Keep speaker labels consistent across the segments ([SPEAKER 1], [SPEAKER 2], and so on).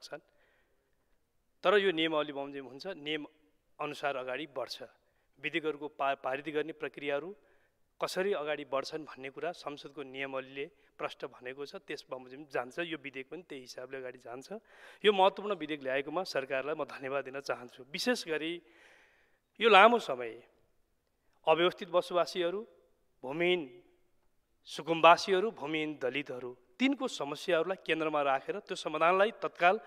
[SPEAKER 1] सक्छन्। तर यो नियमावली बमोजिम हुन्छ, नियम अनुसार अगाडि बढ्छ। विधेयकहरूको पारित गर्ने प्रक्रियाहरू कसरी अगाडि बढ्छन् भन्ने कुरा संसदको नियमावलीले प्रश्न भनेको छ, त्यस बमोजिम जान्छ। यो विधेयक पनि त्यही हिसाबले अगाडि जान्छ। यो महत्त्वपूर्ण विधेयक ल्याएकोमा सरकारलाई म धन्यवाद दिन चाहन्छु। विशेष गरी यो लामो समय अव्यवस्थित बसोबासीहरू, भूमिहीन सुकुम्बासीहरू, भूमिहीन दलितहरू, तिनको समस्याहरूलाई केन्द्रमा राखेर त्यो समाधानलाई तत्काल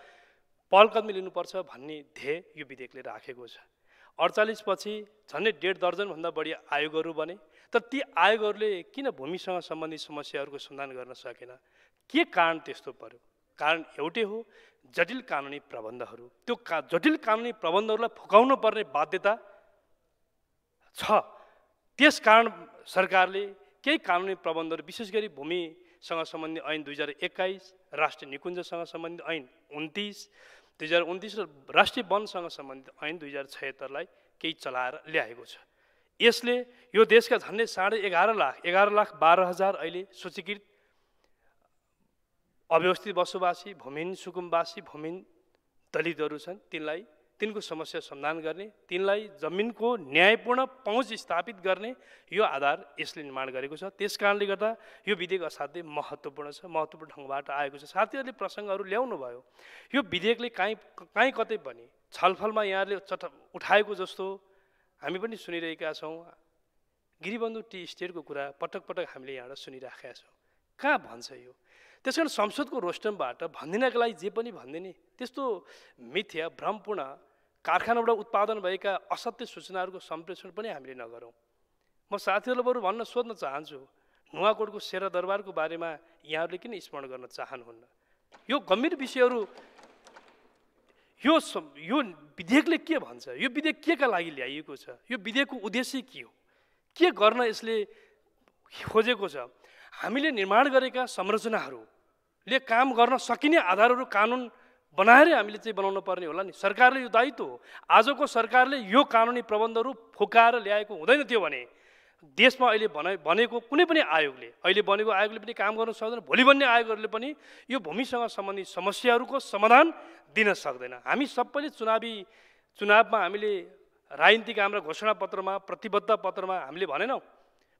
[SPEAKER 1] पहल कदमी लिनुपर्छ भन्ने ध्येय यो विधेयकले राखेको छ। 48 पछि झन्डै 1.5 दर्जनभन्दा बढी आयोगहरू बने, तर ती आयोगहरूले किन भूमिसँग सम्बन्धित समस्याहरूको समाधान गर्न सकेन? के कारण त्यस्तो पर्यो? कारण एउटै हो, जटिल कानुनी प्रबन्धहरू। त्यो जटिल कानुनी प्रबन्धहरूलाई फुकाउनु पर्ने बाध्यता छ। त्यस कारण सरकारले केही कानुनी प्रबन्धहरू, विशेष गरी भूमिसँग सम्बन्धित ऐन 2021, राष्ट्रिय निकुञ्जसँग सम्बन्धित ऐन 2029 र राष्ट्रिय वनसँग सम्बन्धित ऐन 2076 लाई केही चलाएर ल्याएको छ। यसले यो देशका झन्डै 11,12,000 अहिले सूचीकृत अव्यवस्थित बसोबासी, भूमिहीन सुकुम्बासी, भूमिहीन दलितहरू छन्, तिनको समस्या समाधान गर्ने, तिनलाई जमिनको न्यायपूर्ण पहुँच स्थापित गर्ने यो आधार यसले निर्माण गरेको छ। त्यसकारणले गर्दा यो विधेयक असाध्यै महत्त्वपूर्ण छ, महत्त्वपूर्ण ढङ्गबाट आएको छ। साथीहरूले प्रसङ्गहरू ल्याउनु भयो। यो विधेयकले कहीँ कतै पनि छलफलमा यहाँले उठाएको जस्तो हामी पनि सुनिरहेका छौँ। गिरिबन्धु टी स्टेटको कुरा पटक पटक हामीले यहाँबाट सुनिराखेका छौँ। कहाँ भन्छ यो? त्यसकारण संसदको रोस्टमबाट भनिदिनका लागि जे पनि भनिदिने, त्यस्तो मिथ्या भ्रमपूर्ण कारखानाबाट उत्पादन भएका असत्य सूचनाहरूको सम्प्रेषण पनि हामीले नगरौँ। म साथीहरूलाई बरु भन्न सोध्न चाहन्छु, नुवाकोटको शेरा दरबारको बारेमा यहाँहरूले किन स्मरण गर्न चाहनुहुन्न? यो गम्भीर विषयहरू, यो विधेयकले के भन्छ? यो विधेयक के का लागि ल्याइएको छ? यो विधेयकको उद्देश्य के हो? के गर्न यसले खोजेको छ? हामीले निर्माण गरेका संरचनाहरूले काम गर्न सकिने आधारहरू कानुन बनाएरै हामीले चाहिँ बनाउनु पर्ने होला नि। सरकारले यो दायित्व हो। आजको सरकारले यो कानुनी प्रबन्धहरू फुकाएर ल्याएको हुँदैन थियो भने देशमा अहिले बनेको कुनै पनि आयोगले, अहिले बनेको आयोगले पनि काम गर्न सक्दैन, भोलि बन्ने आयोगहरूले पनि यो भूमिसँग सम्बन्धित समस्याहरूको समाधान दिन सक्दैन। हामी सबैले चुनावमा हामीले राजनीतिक हाम्रा घोषणापत्रमा, प्रतिबद्ध पत्रमा हामीले भनेनौँ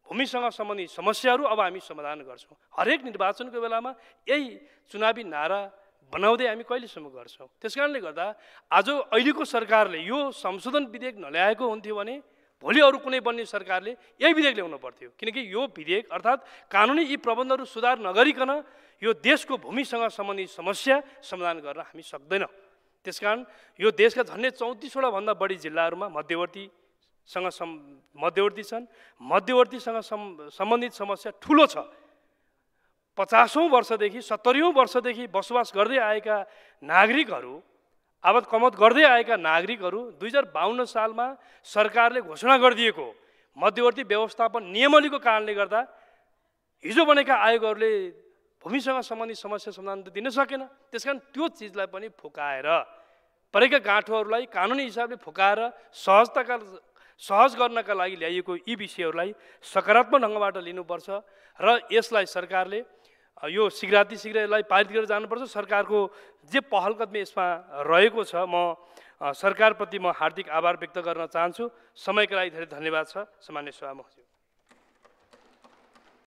[SPEAKER 1] भूमिसँग सम्बन्धित समस्याहरू अब हामी समाधान गर्छौँ। हरेक निर्वाचनको बेलामा यही चुनावी नारा बनाउँदै हामी कहिलेसम्म गर्छौँ? त्यसकारणले गर्दा आज अहिलेको सरकारले यो संशोधन विधेयक नल्याएको हुन्थ्यो भने भोलि अरू कुनै बन्ने सरकारले यही विधेयक ल्याउनु पर्थ्यो। किनकि यो विधेयक अर्थात् कानुनी यी प्रबन्धहरू सुधार नगरिकन यो देशको भूमिसँग सम्बन्धित समस्या समाधान गर्न हामी सक्दैनौँ। त्यसकारण यो देशका झन्डै 34वटा भन्दा बढी जिल्लाहरूमा मध्यवर्ती छन्। मध्यवर्तीसँग सम्बन्धित समस्या ठुलो छ। 50औं वर्षदेखि 70औं वर्षदेखि बसोबास गर्दै आएका नागरिकहरू, आवत कमत गर्दै आएका नागरिकहरू 2052 सालमा सरकारले घोषणा गरिदिएको मध्यवर्ती व्यवस्थापन नियमावलीको कारणले गर्दा हिजो बनेका आयोगहरूले भूमिसँग सम्बन्धित समस्या समाधान दिन सकेन। त्यसकारण त्यो चिजलाई पनि फुकाएर, परेका गाँठोहरूलाई कानुनी हिसाबले फुकाएर सहज गर्नका लागि ल्याइएको यी विषयहरूलाई सकारात्मक ढङ्गबाट लिनुपर्छ र यसलाई सरकारले यो शीघ्र यसलाई पारित गरेर जानुपर्छ। सरकारको जे पहल कदमी यसमा रहेको छ, म सरकारप्रति हार्दिक आभार व्यक्त गर्न चाहन्छु। समयका लागि धेरै धन्यवाद छ। सामान्य सभामुख।